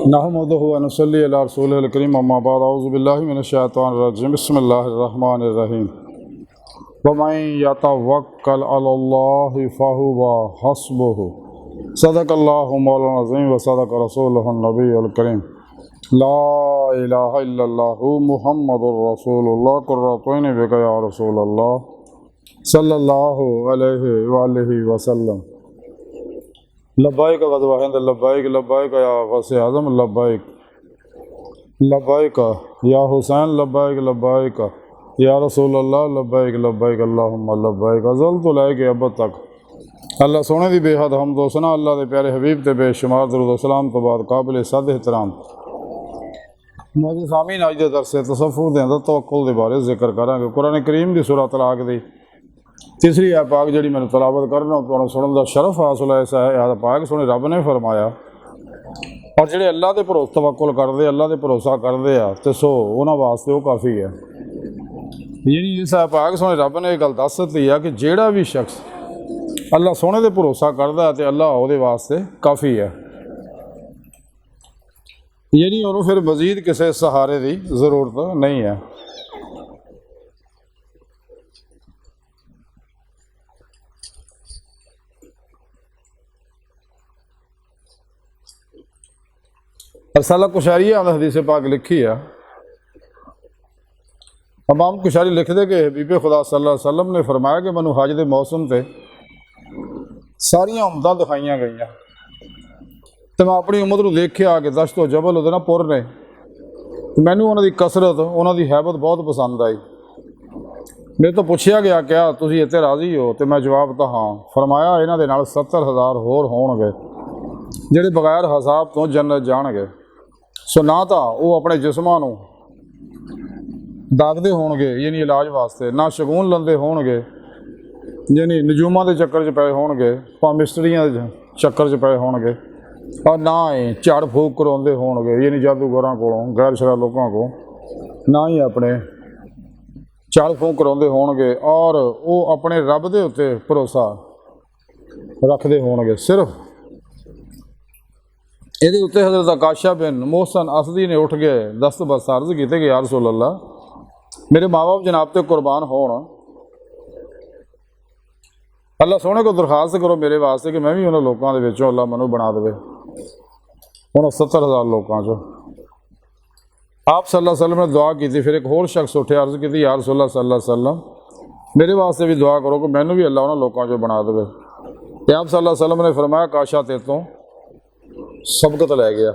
नहमदुहु व नसल्ली अला रसूलिल करीम अम्मा बाद औज़ु बिल्लाहि मिनश शैतानिर रजीम बिस्मिल्लाहिर रहमानिर रहीम व मन यतवक्कल अलल्लाहि फहुव हस्बुहु सदक़ल्लाहु मौलाना अज़ीम व सदक़ रसूलुहुन नबियुल करीम ला इलाहा इल्लल्लाहु मुहम्मदुर रसूलुल्लाह कुर्रतुन बिका या रसूलल्लाह सल्लल्लाहु अलैहि व आलिहि वसल्लम लब्बाइक ग़ज़वा हिंद लब्बाइक लब्बाइक या गौसे आज़म लब्बाइक लब्बाइक या हुसैन लब्बाइक लब्बाइक या रसूल अल्लाह लब्बाइक लब्बाइक अल्लाहुम्मा लब्बाइक अज़ल तो लैके अब तक अल्लाह सोने की बेहद हमद व सना अल्लाह के प्यारे हबीब ते बेशुमार दरूद व सलाम तो बाद काबिल सद एहतराम मौजूद सामीन अज के दरसे तसव्वुफ़ दे अंदर तवक्कुल के बारे जिक्र करांगे। कुरान करीम की सूरह तलाक की तीसरी आयत पाक जी मैं तलावत करना तो सुनने का शरफ हासिल है। ऐसा है आयत पाक सुने रब ने फरमाया और जो अल्लाह के भरोसे तवक्कुल करते अल्लाह के भरोसा करते हैं तो सो उन्होंने वास्ते वो काफ़ी है। यानी इस आयत पाक सुने रब ने एक गल दस दी है कि जोड़ा भी शख्स अल्लाह सोने के भरोसा करता है तो अल्लाह वो वास्ते काफ़ी है। यानी उन्होंने फिर मजीद किसी सहारे की ज़रूरत नहीं है। रसाला कुशारिया हदीस पाक लिखी है। इमाम कुशारी लिखते कि हबीब खुदा सल्लल्लाहु अलैहि वसल्लम ने फरमाया कि मैनू हज के मौसम से सारिया उम्मतां दिखाई गई तो मैं अपनी उम्मत को देखिया कि दश्त व जबल उहदे ना पुर ने मैनू उन्होंने कसरत उन्होंने हैबत बहुत पसंद आई। मेरे तो पूछा गया क्या तुसीं इत्थे राज़ी हो तो मैं जवाब तो हाँ। फरमाया इन्हां दे नाल 70,000 होर होणगे जिहड़े बगैर हिसाब तो जन्नत जाणगे। सो ना तो वो अपने जिस्मां नूं दागदे होणगे यानी इलाज वास्ते, ना शगून लंदे होणगे यानी नजूमां दे चक्कर च पए होणगे, पामिस्ट्रियां दे चक्कर च पए होणगे और ना ही झाड़ फूक करवाते होणगे यानी जादूगरां कोलों गैर शरा लोगों को ना ही अपने झाड़ फूक करवाते होणगे और वो अपने रब दे उत्ते भरोसा रखते होणगे। सिर्फ ये उत्ते हज़रत आकाशा बिन मोहसन असदी ने उठ गए दस्त बस अर्ज की कि या रसूल अल्लाह मेरे माँ बाप जनाब ते कुर्बान होण, अल्लाह सोने को दरखास्त करो मेरे वास्ते कि मैं भी उन्होंने लोगों के विचों अल्लाह मैनू बना दे उन्होंने 70,000 लोगों चो। आप सल्लल्लाहु अलैहि वसल्लम ने दुआ की। फिर एक होर शख्स उठे अर्ज की या रसूल अल्लाह सल्लल्लाहु अलैहि वसल्लम मेरे वास्ते भी दुआ करो कि मैनू भी अल्लाह उन्होंने लोगों चो बना दे। आप सल्लल्लाहु अलैहि वसल्लम ने फरमाया काशा ते तो सबकत लै गया।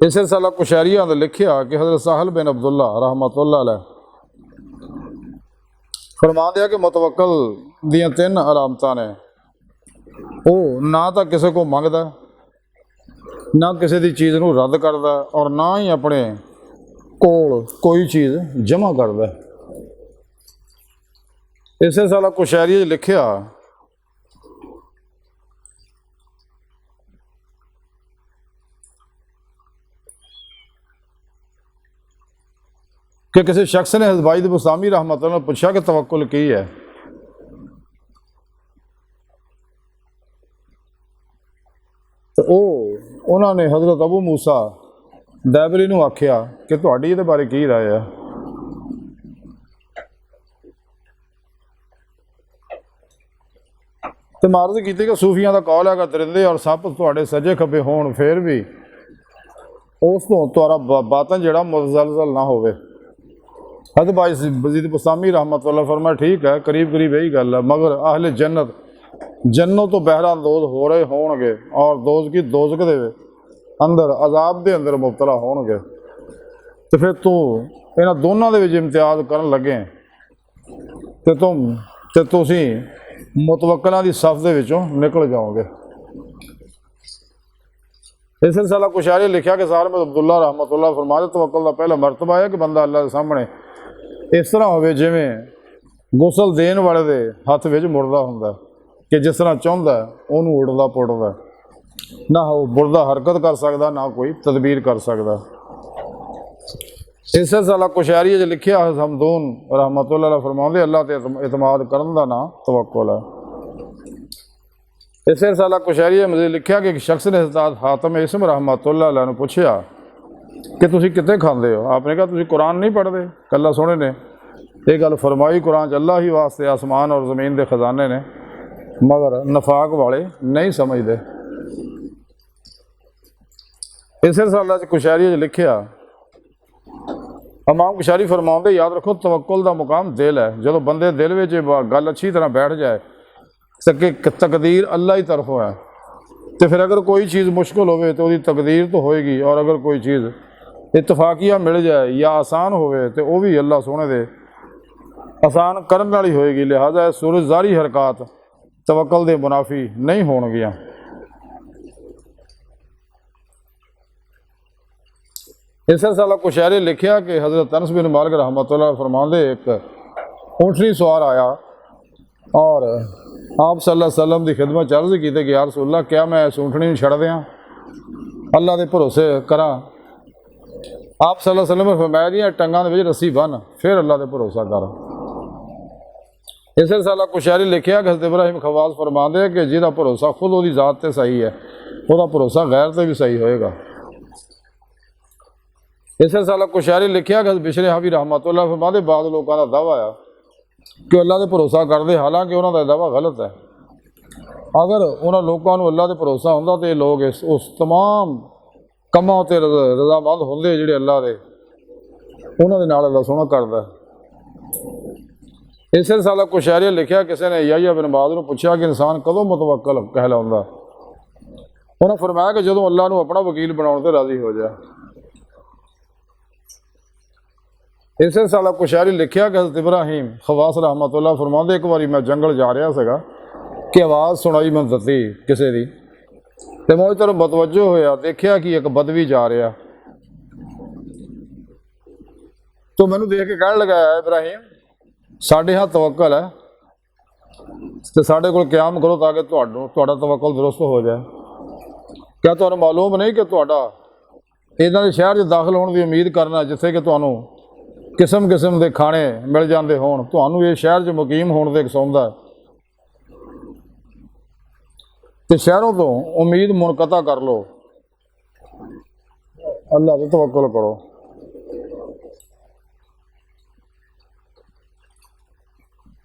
इस रसाला कुशैरिया ने लिखिया कि हज़रत साहल बिन अब्दुल्ला रहमतुल्लाह अलैह फरमा दिया कि मुतवक्कल दियां 3 अलामतां ने, वो ना तो किसी को मंगदा ना किसी की चीज़ नूं रद्द करदा और ना ही अपने कोल कोई चीज़ जमा करदा। इस रसाला कुशैरिया लिखिया कि किसी शख्स ने हज़रत वाइद बुस्तामी रहमतुल्लाह ने पूछा कि तवक्कुल की है तो उन्होंने हज़रत अबू मूसा दैबली नूं आख्या कि तुहाडी इहदे बारे की राय है। तो मार्ज की कि सूफियां का कौल है कि दरिंदे और सप तुहाडे सज्जे खब्बे होण फिर भी उस तो तुहारा बातन जिहड़ा मुज़लज़ल ना होवे। हज़रत वाइद बुस्तामी रहमतुल्लाह फरमाया ठीक है करीब करीब यही गल है, मगर अहले जन्नत जन्नत तो बहरांदोज हो रहे होणगे और दोज की दोजक दे अंदर अजाब दे अंदर मुबतला होणगे। तो फिर तू इन्हां दोनों दे विच इम्तियाज़ करन लगे तो तुसीं मुतवक्कलां दी सफ दे विचों निकल जाओगे। इस रसाला कुशारी लिखा कि साहब अब्दुल्ला रहमतुल्लाह फरमाते तवक्कुल का पहला मरतबा है कि बंदा अल्लाह के सामने इस तरह हो जिमें गुसल देने वाले दे हथ विच मुड़दा हुंदा कि जिस तरह चाहता उन्होंने उड़दा पुड़दा ना वो बुरदा हरकत कर सकता ना कोई तदबीर कर सकता। इस साला कुशैरी च लिखिया हमदून रहमतुल्लाह फरमाते अल्लाह ते इतमाद करन दा ना तवक्कुल है। ਇਸੇ ਰਸਾਲਾ ਕੁਸ਼ੈਰੀ ਮਜ਼ੀਦ ਲਿਖਿਆ ਕਿ ਇੱਕ ਸ਼ਖਸ ਨੇ ਹਜ਼ਰਤ ਹਾਤਮ ਇਸਮ ਰਹਿਮਤੁल्लाह अलैह ਨੂੰ ਪੁੱਛਿਆ ਕਿ ਤੁਸੀਂ ਕਿੱਥੇ ਖਾਂਦੇ ਹੋ। ਆਪਨੇ ਕਹਾ ਤੁਸੀਂ ਕੁਰਾਨ ਨਹੀਂ ਪੜ੍ਹਦੇ। ਕੱਲਾ ਸੋਹਣੇ ਨੇ ਇਹ ਗੱਲ ਫਰਮਾਈ, ਕੁਰਾਨ 'ਚ ਅੱਲਾ ਹੀ ਵਾਸਤੇ ਆਸਮਾਨ ਔਰ ਜ਼ਮੀਨ ਦੇ ਖਜ਼ਾਨੇ ਨੇ, ਮਗਰ ਨਫਾਕ ਵਾਲੇ ਨਹੀਂ ਸਮਝਦੇ। ਇਸੇ ਰਸਾਲਾ 'ਚ ਕੁਸ਼ੈਰੀ 'ਚ ਲਿਖਿਆ, ਇਮਾਮ ਕੁਸ਼ੈਰੀ ਫਰਮਾਉਂਦੇ, ਯਾਦ ਰੱਖੋ ਤਵੱਕੁਲ ਦਾ ਮੁਕਾਮ ਦਿਲ ਹੈ। ਜਦੋਂ ਬੰਦੇ ਦਿਲ ਵਿੱਚ ਗੱਲ ਅੱਛੀ ਤਰ੍ਹਾਂ ਬੈਠ ਜਾਏ ਕਿ ਤਕਦੀਰ ਅੱਲਾ ਹੀ ਤਰਫੋਂ ਹੈ, तो फिर अगर कोई चीज़ मुश्किल होवे तो उसकी तकदीर तो होएगी, और अगर कोई चीज़ इतफाकिया मिल जाए या आसान होवे तो वह भी अल्लाह सोने दे आसान करने वाली होएगी। लिहाजा सूरज जारी हरकत तवक्कल दे मुनाफी नहीं होणगियां। इस साला कुशैरी लिखिया कि हज़रत अनस बिन मालिक रहमतुल्लाह फरमांदे, एक ऊँटनी सवार आया और आप सल्लल्लाहु अलैहि वसल्लम की खिदमत अर्ज़ की कि या रसूलल्लाह क्या मैं इस ऊँटनी नूं छड़ दियां, अल्लाह के भरोसे करा। आप सल्लल्लाहु अलैहि वसल्लम ने फरमाया दी टंगां दे विच रस्सी बन, फिर अल्लाह के भरोसा कर। इस साला कुशैरी लिखिया कि हज़रत इब्राहिम खवास फरमांदे कि जिहदा भरोसा खुद उहदी ज़ात ते सही है, उहदा भरोसा गैर ते भी सही होएगा। इस साला कुशैरी लिखिया कि बिशरे हावी रहमतुल्लाह फरमांदे, बाद लोगों का दावा आ कि अल्लाह के भरोसा करते, हालांकि उन्होंने दावा गलत है। अगर उन्होंने लोगों को अल्लाह के भरोसा होंदा तो लोग उस तमाम कमां ते रजामंद होंदे जिहड़े अल्लाह के, उन्होंने नाल अल्लाह सोहना करदा। इस साला कुशैरी लिखिया, किसी ने याहिया बिन बाज नूं पुछया कि इंसान कदों मुतवक्कल कहलाउंदा। उन्होंने फरमाया कि जदों अल्लाह नूं अपना वकील बनाउण ते राज़ी हो जाए। इस साला कुशैरी लिखिया कि हज़रत इब्राहिम खवास रहमतुल्लाह फरमांदे, एक बारी मैं जंगल जा रहा सगा कि आवाज़ सुनाई मैं दत्ती किसी की, तो मैं उस तरफ मतवजो होया, देखिया कि एक बदवी जा रहा, तो मैनू देख के कहने लगा, इब्राहिम साढ़े हाथ तवक्कल है तो साढ़े कोल क्याम करो ताकि तुहाडा तवक्कल दुरुस्त हो जाए। क्या तुहानू मालूम नहीं कि तुहाडा इदां दे शहर च दाखिल होने की उम्मीद करना जिथे कि तुहानू किस्म किस्म के खाने मिल जाते हो, तुहानू ये शहर च मुकीम होने दे उकसाउंदा है, तो शहरों तो उम्मीद मुनकता कर लो, अल्लाह ते तवक्कुल करो।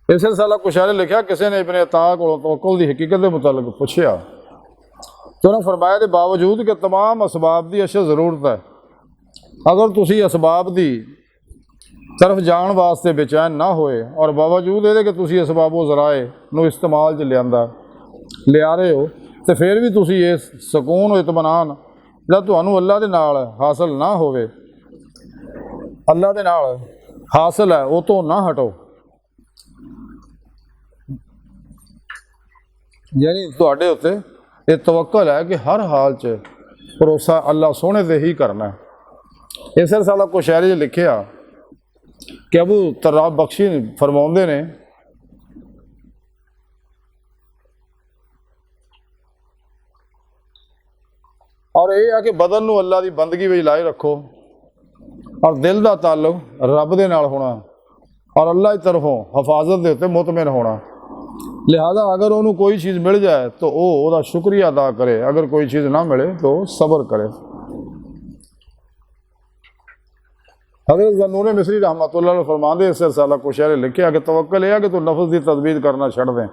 इस साला कुशैरी लिखिया, किसी ने अपने अता को तवक्कुल की हकीकत के मुतालिक पूछया तो उन्होंने फरमाया के बावजूद कि तमाम असबाब की अशद जरूरत है, अगर तुसी असबाब की तरफ जाने वास्ते बेचैन ना होए और बावजूद ये कि तुसी असबाबो ज़राए नूं इस्तेमाल च लिया रहे हो, तो फिर भी तुसी ये सकून इतमान जिहड़ा तुहानूं अल्लाह दे नाल हासिल ना होवे, अल्लाह दे नाल हासिल है, वो तो ना हटो। यानी तुहाडे उत्ते ये तवक्कल है कि हर हाल च भरोसा अल्लाह सोहणे ते ही करना है। इस साला कुशैरी लिखिया कि अबू तर्राब बख्शी फरमाउंदे ने, और यह है कि बदन नूं अल्लाह की बंदगी विच लाए रखो और दिल का ताल्लुक रब दे नाल होना और अल्लाह की तरफों हिफाजत के उत्ते मुतमिन होना। लिहाजा अगर उन्होंने कोई चीज़ मिल जाए तो वह शुक्रिया अदा करे, अगर कोई चीज़ ना मिले तो सब्र करे। हज़रत ज़न्नून मिस्री रहमतुल्लाह फरमांदे, इस साला कुशैरी लिखिया कि तवक्कल यह है कि तू नफ्स की तदबीर करना छड़ दें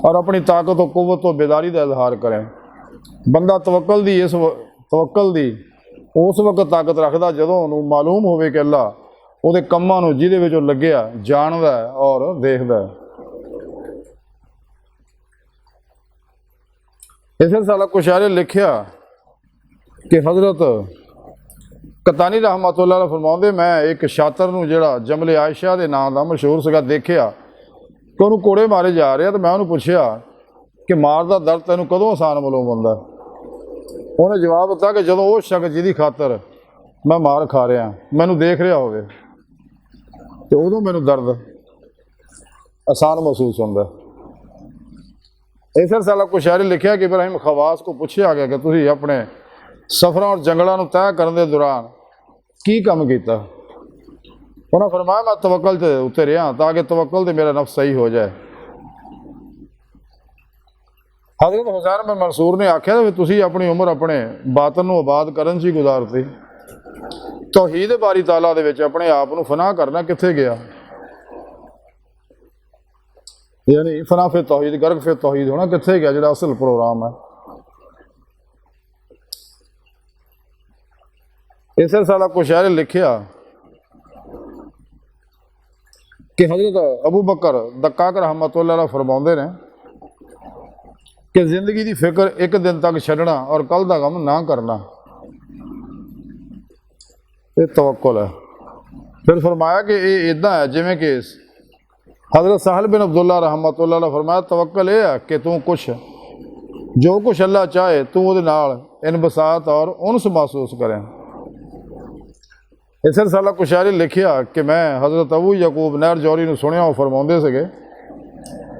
और अपनी ताकत और कुव्वत और बेदारी का इजहार करें। बंदा तवक्कल दी उस वक्त ताकत रखता जदों उन्होंने मालूम होवे कि अल्लाह उहदे कम्मां नूं जिहदे विच लग्गिया जानदा है और देखदा है। इस साला कुशैरी लिखिया कि हज़रत कतानी रहमतुल्लाह फरमाउंदे, मैं एक शातर नूं जिहड़ा जमले आयशा के नाम का मशहूर सगा देखिया कि उन्होंने कोड़े मारे जा रहे, तो मैं उन्होंने पूछया कि मार का दर्द तैनूं कदों आसान मालूम हुंदा। उन्हें जवाब दिता कि जदों वो शख्स जिहदी खातर मैं मार खा रहा मैनूं देख रहा होवे तो उदों मैनूं दर्द आसान महसूस हुंदा। इस साला कुशैरी लिखिया कि इब्राहिम खवास को पूछा गया कि तुसीं अपने सफर और जंगलों को तय करने के दौरान की काम किया। उन्होंने फरमाया, मैं तवक्कल के उत्ते रहा ताकि तवक्कल से मेरा नफ्स सही हो जाए। हज़रत हुसैन बिन मंसूर ने आख्या भी तुसी अपनी उम्र अपने बातन नूं आबाद करन च ही गुजारती, तौहीद बारी ताला दे विच अपने आप नूं फना करना कित्थे गया। यानी फना फिर तौहीद, गर्क फिर तौहीद होना कित्थे गया, जिहड़ा असल प्रोग्राम है। इस साला कुशैर लिखिया कि हज़रत अबू बकर दक्काक रहमतुल्लाह अलैह फरमाउंदे ने कि जिंदगी की फिक्र एक दिन तक छड्डना और कल का गम ना करना, ये तवक्कुल है। फिर फरमाया कि ये इदा है जिमें कि हज़रत साहल बिन अब्दुल्ला रहमतुल्लाह अलैह फरमाया तवक्कुल ये है कि तू कुछ जो कुछ अल्लाह चाहे तू उहदे नाल इनबसात और उनस महसूस करें। इस साला कुशारी लिखिया कि मैं हज़रत अबू यकूब नहर जौहरी नूं सुनिया, वो फरमाउंदे सीगे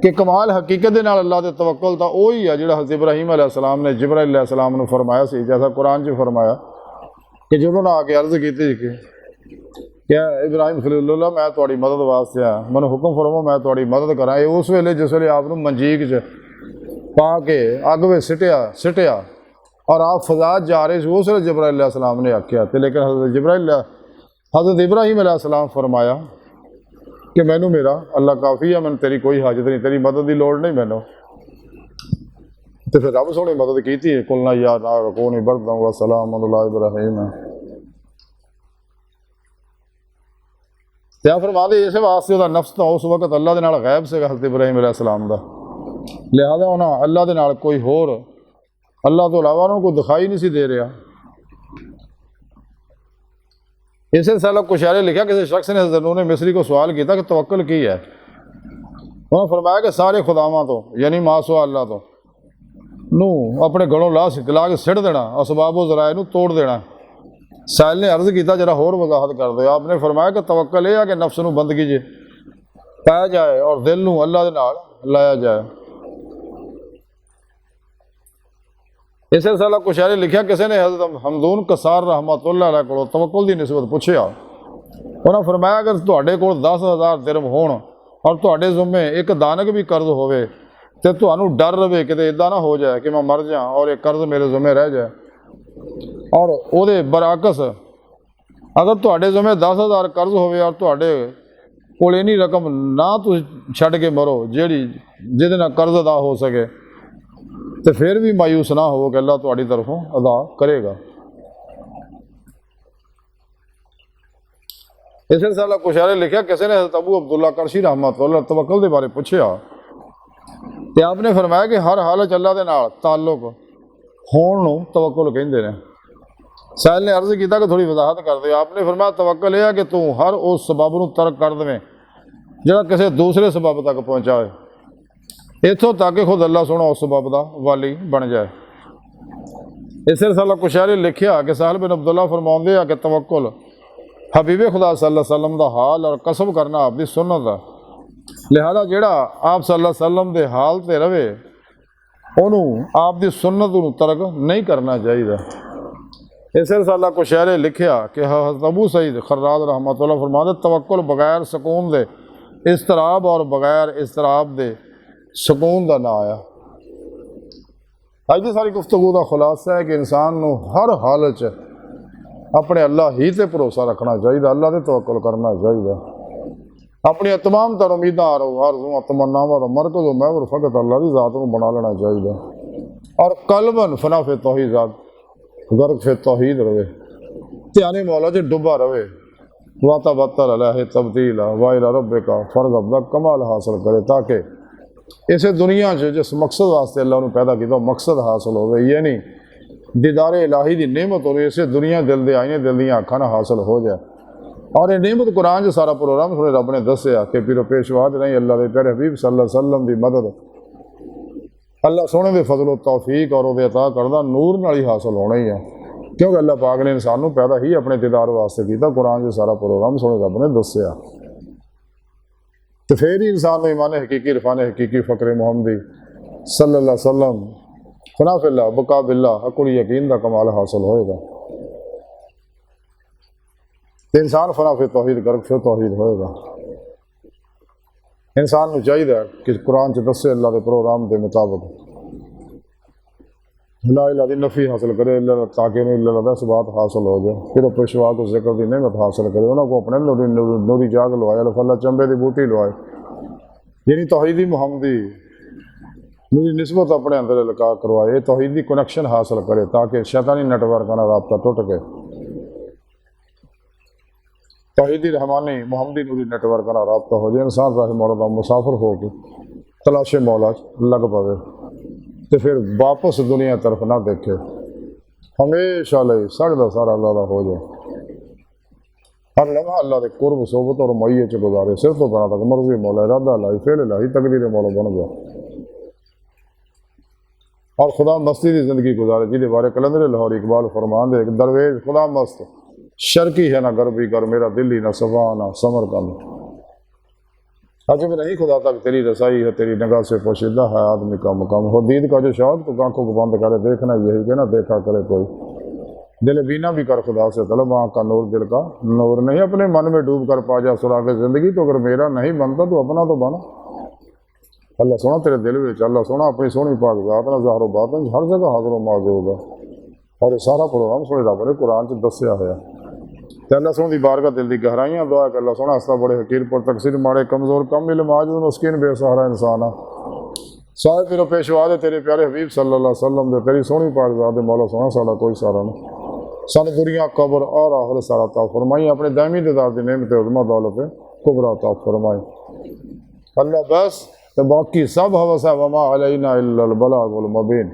कि कमाल हकीकत दे नाल अल्लाह दे तवक्कुल दा ओही है जिहड़ा हज़रत इब्राहीम अलैहिस्सलाम ने जिब्राइल अलैहिस्सलाम नूं फरमाया सी, जैसा कुरान च फरमाया कि जो उन्होंने आके अर्ज़ की कि क्या इब्राहिम खलीलुल्लाह मैं तुहाड़ी मदद वास्ते आया, मैनूं हुक्म फरमाओ मैं तुहाड़ी मदद करां। ये उस वेले जिस वेले आप मंजीक च पा के अग में सिटिया और आप फजात जा रहे थे, उस वेले जिब्राइल अलैहिस्सलाम ने आख्या तो, लेकिन हज़रत इब्राहीम अलैहिस्सलाम फरमाया कि मैनू मेरा अल्लाह काफ़ी है, मैंने तेरी कोई हाजत नहीं, तेरी मदद की लोड़ नहीं मैनू। तो फिर रब सोने मदद की थी, कुलना या ना को नहीं बढ़ दूँगा सलाम अला इब्राहीम। क्या फरमा दे इस वास्ते वह नफ्स तो उस वक्त अल्लाह के नाल गैब से हज़रत इब्राहीम अलैहिस्सलाम का, लिहाजा उन्हें अल्लाह के नाल कोई होर अल्लाह तो इलावा उन्होंने कोई दिखाई नहीं सी दे रहा। इस साला कुशारे लिखा किसी शख्स ने ज़न्नून मिस्री को सवाल किया कि तवक्कुल की है। उन्होंने फरमाया कि सारे खुदावां तो यानी मासवा अल्लाह तो नू अपने गलों ला के सिट देना, असबाब व ज़राए नू तोड़ देना। साहिल ने अर्ज़ किया जरा होर वजाहत कर दो। आपने फरमाया कि तवक्कुल यह है कि नफ्स नू बंदगी च पाया जाए और दिल नू अल्लाह दे नाल लाया जाए। इस साला कुशारे लिखा किसी ने हज़रत हमदून कसार रहमतुल्लाह अलैह को तवक्कुल की निस्बत पूछा। उन्होंने फरमाया अगर तुहाडे कोल 10,000 दिरहम होण और तुहाडे ज़ुम्मे एक दानक भी कर्ज होवे तो तुहानू डर रहे कि इदा ना हो जाए कि मैं मर जा और एक कर्ज मेरे ज़ुम्मे रह जाए। और उहदे बराकस अगर तुहाडे ज़ुम्मे 10,000 कर्ज होवे और तुहाडे कोल इन्नी रकम ना तुसीं छड्ड के मरो जिहड़ी जिहदे नाल कर्ज अदा हो सके, तो फिर भी मायूस ना हो कि अल्लाह तुहाडी तरफों अदा करेगा। इस साला कुशारे लिखा किसी ने हज़रत अबू अब्दुल्ला करशी रहमतुल्लाह तवक्कुल के बारे पूछा तो आपने फरमाया कि हर हालत अल्लाह के नाल ताल्लुक होण नूं तवक्कुल कहंदे ने। साहिल ने अर्ज़ किया कि थोड़ी वजाहत कर दो। आपने फरमाया तवक्कुल यह है कि तू हर उस सबब नूं तर्क कर देवें जिहड़ा किसी दूसरे सबब तक पहुँचाए, इत्थों तक कि खुद अल्लाह सोना उस सबब का वाली बन जाए। इस साला कुशारे लिखिया कि साहिल बिन अब्दुल्ला फरमाउंदे आ कि तवक्कुल हबीबे खुदा सल्लल्लाहु अलैहि वसल्लम का हाल और कसम करना आपकी सुन्नत है। लिहाजा जिहड़ा आप सल्लल्लाहु अलैहि वसल्लम के हाल ते रवे उन्होंने आपकी सुन्नत नूं तर्क नहीं करना चाहिए। इस साला कुशारे लिखिया कि हज़रत अबू सईद खर्राद रहमतुल्लाह फरमाते तवक्कुल बगैर सुकून दे इस्तराब और बगैर इस्तराब दे सुकून का ना आया। अज की सारी गुफ्तगू का खुलासा है कि इंसान को हर हालत च अपने अल्लाह ही से भरोसा रखना चाहिए, अल्लाह से तवक्कुल करना चाहिए। अपनी तमाम तर उम्मीदा आरज़ू तमन्नावां दा मरकज़ व महवर फ़कत अल्लाह की ज़ात को बना लेना चाहिए और कल्बन फना फे तौहीद गर्क फे तौहीद रहे, ध्यान मौला च डुबा रहे, वाता बत्तर अलह तब्दीला वाइला रब्बे का फ़र्ग अब्दा कमाल हासिल करे, ताकि इस दुनिया जिस मकसद वास्ते अल्लाह ने पैदा किया मकसद हासिल हो। ये नहीं दीदारे इलाही की नेमत हो, इस दुनिया दिल दे आईने दिल दियाँ अखां हासिल हो जाए। और ये नेमत कुरान जो सारा प्रोग्राम सुने रब ने दसिया कि पीरो पेशवा नहीं अल्लाह के प्यारे हबीब सल्लल्लाहु अलैहि वसल्लम की मदद अल्लाह सोने के फजलो तौफीक और वो अता करदा नूर नाल ही हासिल होना ही है, क्योंकि अल्लाह पाक ने इंसान पैदा ही अपने दीदार वास्ते किया। कुरान जो सारा प्रोग्राम सुने रब ने दसिया तो फिर ही इंसान ईमान हकीकी इरफान हकीकी फ़क्र मुहम्मदी सल्लल्लाहु अलैहि वसल्लम फना फिल्लाह बका बिल्लाह अकुल यकीन का कमाल हासिल होएगा। तो इंसान फना फिर तौहीद गर्क फिर तौहीद होएगा। इंसान को चाहिए कि कुरान च दसे अल्लाह के प्रोग्राम के मुताबिक ला इलाहा दी नफ़ी हासिल करे ताकि नहीं इल्ला दस बात हासिल हो जाए। फिर पेशवा को जिक्र की नेमत हासिल करे, उन्होंने अपने नूरी जाग लवाए, फला चंबे की बूटी लवाए, यानी तौहीदी मुहम्मदी नूरी निस्बत अपने अंदर लगा करवाए, तौहीदी कनेक्शन हासिल करे ताकि शैतानी नेटवर्क का राबता टूट के तौहीदी रहमानी मुहम्मदी नूरी नेटवर्क का राबता हो जाए। इंसान राह मौला मुसाफिर हो के तलाशे मौला लग पवे तो फिर वापस दुनिया तरफ ना देखे, हमेशा ले सजदा सारा अल्लाह का हो जाए, हर लम्हा अल्लाह के कुर्ब सोबत और मईए च गुजारे, सिर तो बना तक मर्जी मौला इरादा लाई फेल लाई तकदीर मौला बन गया और खुदा मस्ती की जिंदगी गुजारे जिहदे बारे कलंदर लाहौर इकबाल फरमान दे, दरवेश खुदा मस्त शर्की है ना गरबी कर, मेरा दिल ही ना सफा ना समर कर, अज में नहीं खुदा तक तेरी रसाई है, तेरी निगाह से पोशीदा है आदमी का मकाम हो, दीद का जो शौक तो आंखों को बंद करे देखना यही के ना देखा करे कोई, दिल बीना भी कर खुदा से तलब, आँख का नूर दिल का नूर नहीं, अपने मन में डूब कर पा जा सुराग जिंदगी, तो अगर मेरा नहीं बनता तो अपना तो बना, अल्लाह सोना तेरे दिल में, अल्लाह सोना अपनी सोहनी पाक जात ना ज़ाहिर बातिन हर जगह हाज़िर मौजूद है, और ये सारा प्रोग्राम सोने रब ने कुरान च दस्या होया, ते अल्लाह सोहनी दी बारगाह दिल दी गहराइयां दुआ कर, अल्लाह सोना हस्ता बड़े हकीर पर तकसीर माड़े कमज़ोर कम इल्म आजिज़ मस्कीन बेसहारा इंसान है, सारे तेरे पेशवा दे तेरे प्यारे हबीब सल्लल्लाहु अलैहि वसल्लम दे तेरी सोहनी पाक जात दे मौला सोना साडा कोई सारा नहीं, सन दुनिया कब्र और आखिर सारा ता फरमाई, अपने दायमी दिदार दी नेमत उज़्मा दौलत कुबरा ता फरमाई अल्लाह, बस तो बाकी सब हवस है, वमा अलैना इल्लल बलागुल मुबीन।